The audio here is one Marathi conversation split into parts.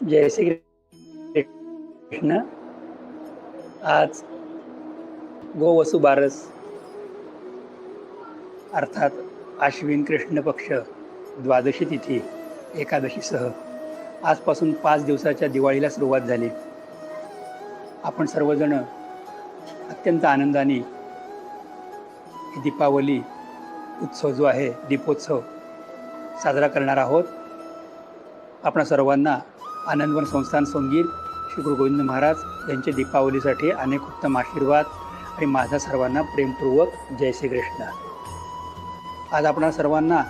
जय श्री कृष्ण. आज गोवसु बारस अर्थात आश्विन कृष्ण पक्ष द्वादशी तिथी एकादशीसह आजपासून 5 दिवसाच्या दिवाळीला सुरुवात झाली. आपण सर्वजण अत्यंत आनंदाने दीपावली उत्सव जो आहे दीपोत्सव साजरा करणार आहोत. आपणा सर्वांना आनंदवन संस्थान सोनगीर श्री गुरु गोविंद महाराज यांचे दीपावलीसाठी अनेक उत्तम आशीर्वाद आणि माझा सर्वांना प्रेमपूर्वक जय श्री कृष्ण. आज आपणा सर्वांना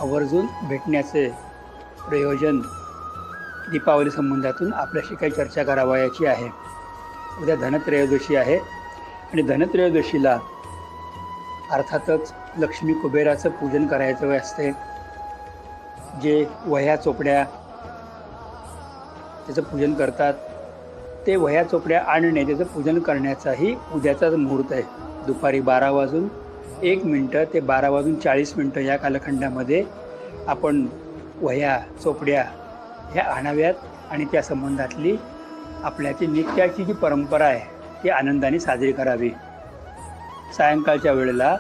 आवर्जून भेटण्याचे प्रयोजन दीपावली संबंधातून आपल्याशी काही चर्चा करावयाची आहे. उद्या धनत्रयोदशी आहे आणि धनत्रयोदशीला अर्थातच लक्ष्मी कुबेराचं पूजन करायचं असते. जे वह्या चोपड्या त्याचं पूजन करतात ते वह्या चोपड्या आणणे त्याचं पूजन करण्याचाही उद्याचाच मुहूर्त आहे. दुपारी 12:01 ते 12:40 या कालखंडामध्ये आपण वह्या चोपड्या ह्या आणाव्यात आणि त्या संबंधातली आपल्याची नित्याची जी परंपरा आहे ती आनंदाने साजरी करावी. सायंकाळच्या वेळेला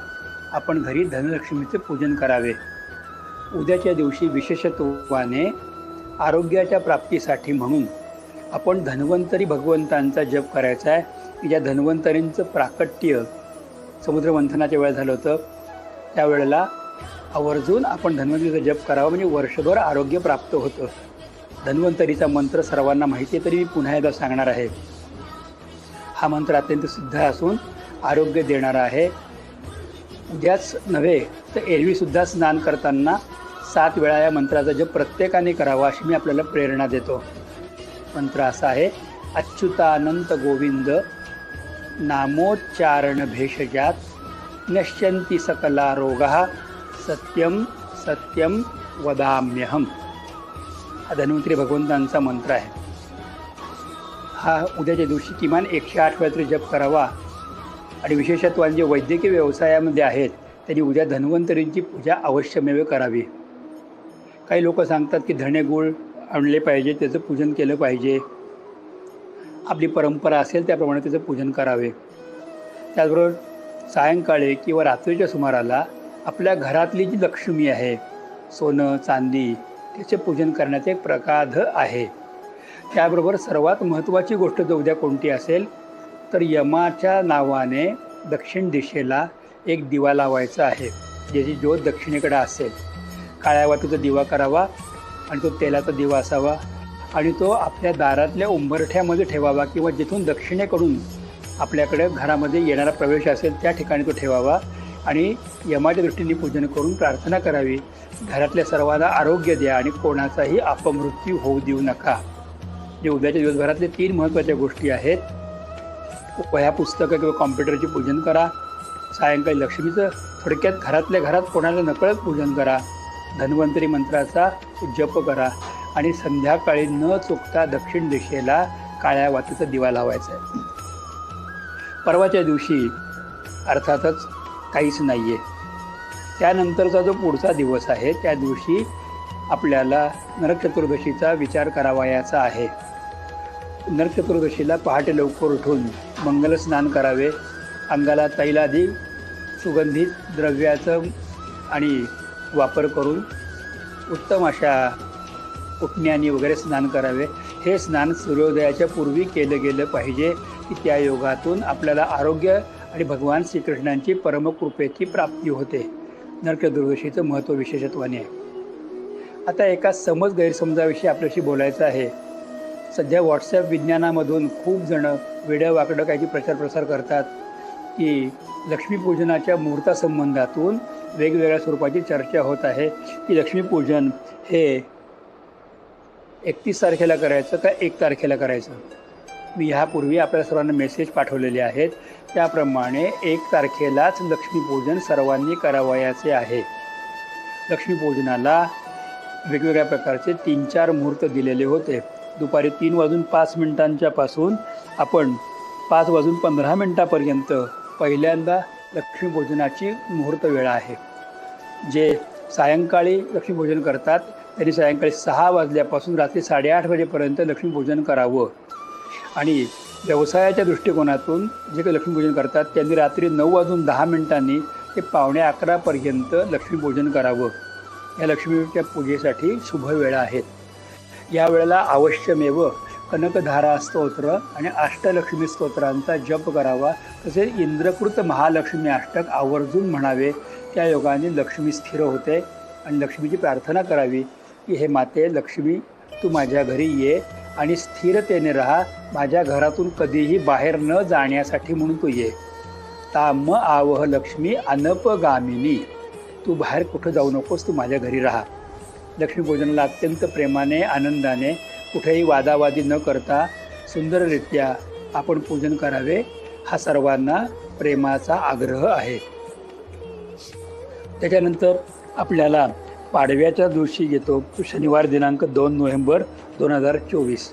आपण घरी धनलक्ष्मीचे पूजन करावे. उद्याच्या दिवशी विशेषत्वाने आरोग्याच्या प्राप्तीसाठी म्हणून आपण धन्वंतरी भगवंतांचा जप करायचा आहे की ज्या धन्वंतरींचं प्राकट्य समुद्रमंथनाच्या वेळेस झालं होतं त्यावेळेला आवर्जून आपण धन्वंतरीचा जप करावा म्हणजे वर्षभर आरोग्य प्राप्त होतं. धन्वंतरीचा मंत्र सर्वांना माहिती आहे तरी मी पुन्हा एकदा सांगणार आहे. हा मंत्र अत्यंत सिद्ध असून आरोग्य देणारा आहे. उद्याच नव्हे तर एरवीसुद्धा स्नान करताना 7 वेळा या मंत्राचा जप प्रत्येकाने करावा अशी मी आपल्याला प्रेरणा देतो. मंत्र असा आहे: अच्युतानंत गोविंद नामोच्चारण भेषजात नश्यन्ति सकला रोगाः सत्यम सत्यम वदाम्यहम. हा धन्वंतरी भगवंतांचा मंत्र आहे. हा उद्याच्या दिवशी किमान 108 वेळा तरी जप करावा. आणि विशेषत्वाने जे वैद्यकीय व्यवसायामध्ये आहेत त्यांनी उद्या धन्वंतरींची पूजा अवश्यमेव करावी. काही लोक सांगतात की धणे गूळ आणले पाहिजे, त्याचं पूजन केलं पाहिजे. आपली परंपरा असेल त्याप्रमाणे त्याचं पूजन करावे. त्याचबरोबर सायंकाळी किंवा रात्रीच्या सुमाराला आपल्या घरातली जी लक्ष्मी आहे सोनं चांदी त्याचे पूजन करण्याचे एक प्रघात आहे. त्याबरोबर सर्वात महत्त्वाची गोष्ट जर उद्या कोणती असेल तर यमाच्या नावाने दक्षिण दिशेला एक दिवा लावायचा आहे. ज्याची ज्योत दक्षिणेकडे असेल काळ्या वातीचा दिवा करावा आणि तो तेलाचा दिवा असावा आणि तो आपल्या दारातल्या उंबरठ्यामध्ये ठेवावा किंवा जिथून दक्षिणेकडून आपल्याकडे घरामध्ये येणारा प्रवेश असेल त्या ठिकाणी तो ठेवावा आणि यमाच्या दृष्टीने पूजन करून प्रार्थना करावी. घरातल्या सर्वांना आरोग्य द्या आणि कोणाचाही अपमृत्यू होऊ देऊ नका. जे उद्याच्या दिवसभरातले 3 महत्त्वाच्या गोष्टी आहेत: वह्या पुस्तकं किंवा कॉम्प्युटरचे पूजन करा, सायंकाळी लक्ष्मीचं थोडक्यात घरातल्या घरात कोणाला नकळत पूजन करा, धन्वंतरी मंत्राचा जप करा आणि संध्याकाळी न चुकता दक्षिण दिशेला काळ्या वातीचा दिवा लावायचा आहे. परवाच्या दिवशी अर्थातच काहीच नाही आहे. त्यानंतरचा जो पुढचा दिवस आहे त्या दिवशी आपल्याला नरक चतुर्दशीचा विचार करावयाचा आहे. नरक चतुर्दशीला पहाटे लवकर उठून मंगल स्नान करावे. अंगाला तैलादी सुगंधित द्रव्याचं आणि वापर करून उत्तम अशा उठण्यानी वगैरे स्नान करावे. हे स्नान सूर्योदयाच्या पूर्वी केलं गेलं पाहिजे की त्या योगातून आपल्याला आरोग्य आणि भगवान श्रीकृष्णांची परमकृपेची प्राप्ती होते. नरक चतुर्दशीचं महत्त्व विशेषत्वाने आहे. आता एका समज गैरसमजाविषयी आपल्याशी बोलायचं आहे. सध्या व्हॉट्सॲप विज्ञानामधून खूप जणं वेड्यावाकडं काही प्रचार प्रसार करतात की लक्ष्मीपूजनाच्या मुहूर्तासंबंधातून वेगवेगळ्या स्वरूपाची चर्चा होत आहे की लक्ष्मीपूजन हे 31 तारखेला करायचं का 1 तारखेला करायचं. मी ह्यापूर्वी आपल्या सर्वांना मेसेज पाठवलेले आहेत. त्याप्रमाणे 1 तारखेलाच लक्ष्मीपूजन सर्वांनी करावयाचे आहे. लक्ष्मीपूजनाला वेगवेगळ्या प्रकारचे 3-4 मुहूर्त दिलेले होते. दुपारी 3:05 पासून आपण 5:15 पहिल्यांदा लक्ष्मीपूजनाची मुहूर्त वेळ आहे. जे सायंकाळी लक्ष्मीपूजन करतात त्यांनी सायंकाळी 6 वाजल्यापासून रात्री 8:30 वाजेपर्यंत लक्ष्मीपूजन करावं. आणि व्यवसायाच्या दृष्टिकोनातून जे काही लक्ष्मीपूजन करतात त्यांनी रात्री 9:10 ते 10:45पर्यंत लक्ष्मीपूजन करावं. या लक्ष्मीच्या पूजेसाठी शुभ वेळा आहेत. या वेळेला अवश्यमेव कनकधारा स्तोत्र आणि अष्टलक्ष्मी स्तोत्रांचा जप करावा. तसेच इंद्रकृत महालक्ष्मी अष्टक आवर्जून म्हणावे. त्या योगाने लक्ष्मी स्थिर होते आणि लक्ष्मीची प्रार्थना करावी की हे माते लक्ष्मी, तू माझ्या घरी ये आणि स्थिरतेने राहा. माझ्या घरातून कधीही बाहेर न जाण्यासाठी म्हणून तू ये. ताम आवह लक्ष्मी अनपगामिनी, तू बाहेर कुठं जाऊ नकोस, तू माझ्या घरी राहा. लक्ष्मीपूजनाला अत्यंत प्रेमाने आनंदाने कुठेही वादावादी न करता सुंदररित्या आपण पूजन करावे हा सर्वांना प्रेमाचा आग्रह आहे. त्याच्यानंतर आपल्याला पाडव्याच्या दिवशी येतो तो शनिवार दिनांक 2 नोव्हेंबर 2024.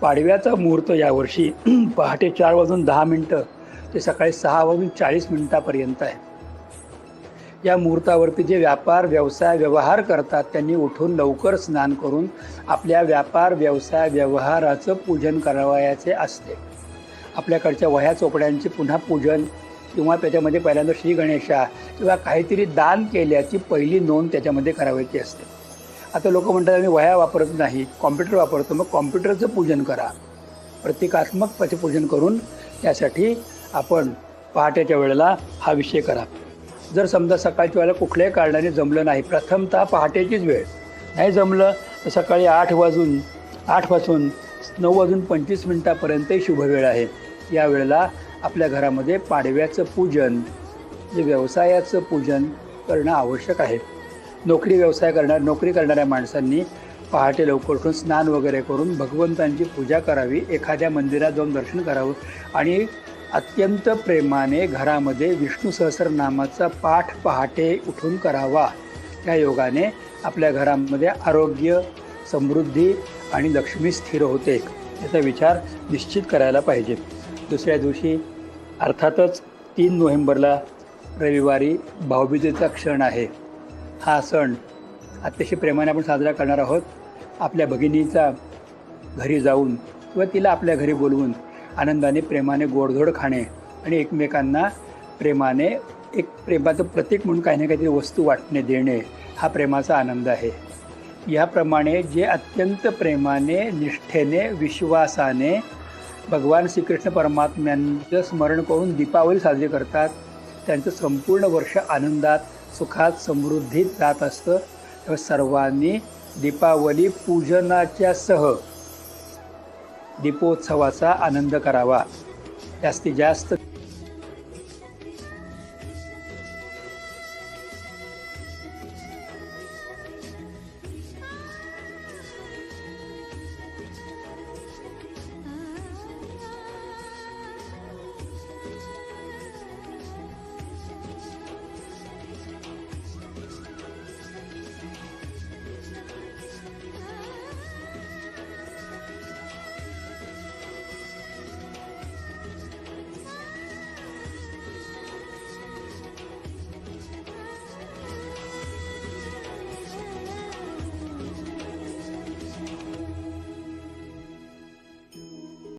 पाडव्याचा मुहूर्त यावर्षी पहाटे 4:10 ते सकाळी 6:40 आहे. या मुहूर्तावरती जे व्यापार व्यवसाय व्यवहार करतात त्यांनी उठून लवकर स्नान करून आपल्या व्यापार व्यवसाय व्यवहाराचं पूजन करावयाचे असते. आपल्याकडच्या वह्या चोपड्यांचे पुन्हा पूजन किंवा त्याच्यामध्ये पहिल्यांदा श्री गणेशा किंवा काहीतरी दान केल्याची पहिली नोंद त्याच्यामध्ये करावयाची असते. आता लोक म्हणतात आम्ही वह्या वापरत नाही, कॉम्प्युटर वापरतो. मग कॉम्प्युटरचं पूजन करा, प्रतिकात्मक पूजन करून त्यासाठी आपण पहाटेच्या वेळेला हा विषय करा. जर समजा सकाळच्या वेळेला कुठल्याही कारणाने जमलं नाही, प्रथमतः पहाटेचीच वेळ नाही जमलं तर सकाळी 8 पासून 9:25 शुभ वेळ आहे. या वेळेला आपल्या घरामध्ये पाडव्याचं पूजन, जे व्यवसायाचं पूजन करणं आवश्यक आहे. नोकरी करणाऱ्या माणसांनी पहाटे लवकर उठून स्नान वगैरे करून भगवंतांची पूजा करावी. एखाद्या मंदिरात जाऊन दर्शन करावं आणि अत्यंत प्रेमाने घरामध्ये विष्णू सहस्रनामाचा पाठ पहाटे उठून करावा. त्या योगाने आपल्या घरामध्ये आरोग्य, समृद्धी आणि लक्ष्मी स्थिर होते. याचा विचार निश्चित करायला पाहिजे. दुसऱ्या दिवशी अर्थातच 3 नोव्हेंबरला रविवारी भाऊबीजेचा क्षण आहे. हा सण अतिशय प्रेमाने आपण साजरा करणार आहोत. आपल्या भगिनीचा घरी जाऊन किंवा तिला आपल्या घरी बोलवून आनंदाने प्रेमाने गोडधोड खाणे आणि एकमेकांना प्रेमाचं प्रतीक म्हणून काही ना काहीतरी वस्तू वाटणे देणे हा प्रेमाचा आनंद आहे. याप्रमाणे जे अत्यंत प्रेमाने, निष्ठेने, विश्वासाने भगवान श्रीकृष्ण परमात्म्यांचं स्मरण करून दीपावली साजरी करतात, त्यांचं संपूर्ण वर्ष आनंदात, सुखात, समृद्धीत जात असतं. तेव्हा सर्वांनी दीपावली पूजनाच्या सह दीपोत्सवाचा आनंद करावा. जास्तीत जास्त